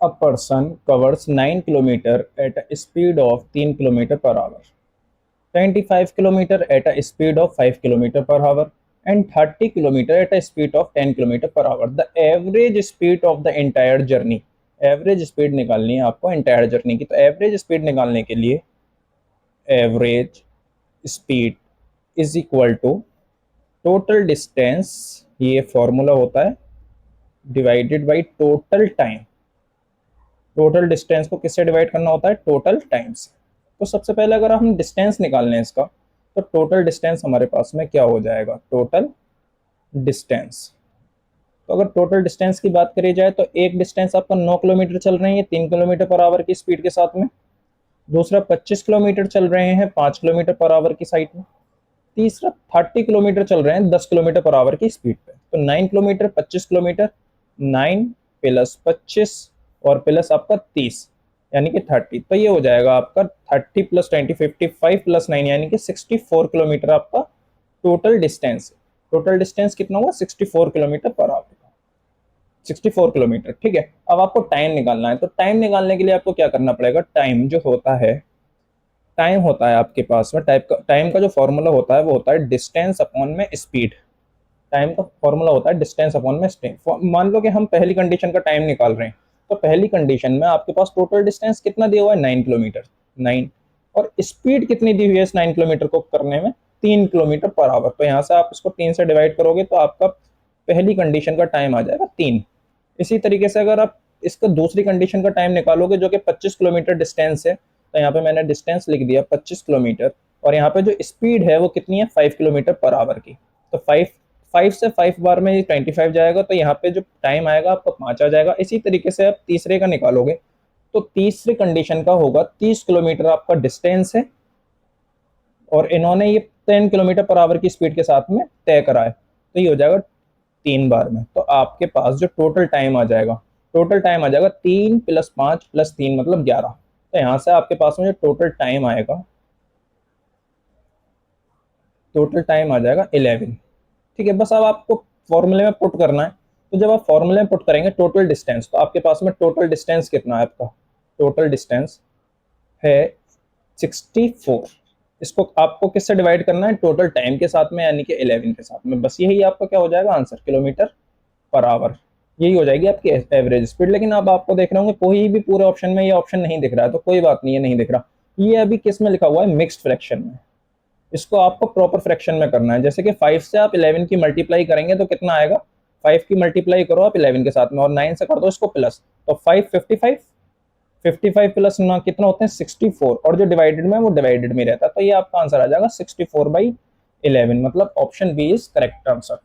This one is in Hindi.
A person covers 9 kilometer at a speed of 3 kilometer per hour, 25 kilometer at a speed of 5 kilometer per hour, and 30 kilometer at a speed of 10 kilometer per hour. The average speed of the entire journey. Average speed निकालनी है आपको एंटायर जर्नी की। तो एवरेज स्पीड निकालने के लिए average speed is equal to total distance, ये फॉर्मूला होता है, divided by total time. Total distance को किससे डिवाइड करना होता है? टोटल टाइम से। तो सबसे पहले अगर हम डिस्टेंस निकाल लें इसका, तो टोटल डिस्टेंस हमारे पास में क्या हो जाएगा? Total distance. तो अगर टोटल डिस्टेंस की बात करी जाए तो एक डिस्टेंस आपका 9 किलोमीटर चल रहे हैं 3 किलोमीटर पर आवर की स्पीड के साथ में, दूसरा 25 किलोमीटर चल रहे हैं 5 किलोमीटर पर आवर की साइड में, तीसरा 30 किलोमीटर चल रहे हैं 10 किलोमीटर पर आवर की स्पीड पे। तो 9 किलोमीटर 25 किलोमीटर, 9 प्लस 25 और प्लस आपका 30 यानी कि 30। तो ये हो जाएगा आपका 30 प्लस 20 55 प्लस 9 यानी कि 64 किलोमीटर आपका टोटल डिस्टेंस। टोटल डिस्टेंस कितना हुआ? 64 किलोमीटर पर आवर, 64 किलोमीटर। ठीक है, अब आपको टाइम निकालना है। तो टाइम निकालने के लिए आपको क्या करना पड़ेगा? टाइम जो होता है, टाइम होता है आपके पास में, टाइम का जो फॉर्मूला होता है वो होता है डिस्टेंस अपॉन में स्पीड। टाइम का फॉर्मूला होता है डिस्टेंस अपॉन में स्पीड। मान लो कि हम पहली कंडीशन का टाइम निकाल रहे हैं, तो पहली कंडीशन में आपके पास टोटल डिस्टेंस कितना दिया हुआ है? 9 किलोमीटर, 9, और स्पीड कितनी दी हुई है इस 9 किलोमीटर को करने में? 3 किलोमीटर पर आवर। तो यहाँ से आप इसको 3 से डिवाइड करोगे तो आपका पहली कंडीशन का टाइम आ जाएगा 3। इसी तरीके से अगर आप इसका दूसरी कंडीशन का टाइम निकालोगे जो कि 25 किलोमीटर डिस्टेंस है, तो यहाँ पे मैंने डिस्टेंस लिख दिया 25 किलोमीटर, और यहाँ पे जो स्पीड है वो कितनी है? 5 किलोमीटर पर आवर की। तो 5 से 5 बार में ये 25 जाएगा, तो यहाँ पे जो टाइम आएगा आपका 5 आ जाएगा। इसी तरीके से आप तीसरे का निकालोगे तो तीसरी कंडीशन का होगा 30 किलोमीटर आपका डिस्टेंस है, और इन्होंने ये 10 किलोमीटर पर आवर की स्पीड के साथ में तय करा है, तो ये हो जाएगा 3 बार में। तो आपके पास जो टोटल टाइम आ जाएगा, टोटल टाइम आ जाएगा 3 प्लस 5 प्लस 3 मतलब 11। तो यहाँ से आपके पास में जो टोटल टाइम आएगा, टोटल टाइम आ जाएगा 11। ठीक है, बस अब आपको फॉर्मूले में पुट करना है। तो जब आप फॉर्मूले में पुट करेंगे टोटल डिस्टेंस, तो आपके पास में टोटल डिस्टेंस कितना है? आपका टोटल डिस्टेंस है 64। इसको आपको किससे डिवाइड करना है? टोटल टाइम के साथ में, यानी कि 11 के साथ में। बस यही आपका क्या हो जाएगा? Answer, kilometre per hour. यही हो जाएगी आपकी एवरेज स्पीड। लेकिन अब आपको देख रहे होंगे कोई भी पूरे ऑप्शन में ये ऑप्शन नहीं दिख रहा है, तो कोई बात नहीं है, नहीं दिख रहा। ये अभी किस में लिखा हुआ है? मिक्स्ड फ्रैक्शन में। इसको आपको प्रॉपर फ्रैक्शन में करना है। जैसे कि 5 से आप 11 की मल्टीप्लाई करेंगे तो कितना आएगा? 5 की मल्टीप्लाई करो आप 11 के साथ में, और 9 से कर दो इसको प्लस, तो 5 55, 55 प्लस ना कितना होते हैं? 64, और जो डिवाइडेड में वो डिवाइडेड में रहता है। तो ये आपका आंसर आ जाएगा 64/11, मतलब option B is correct answer.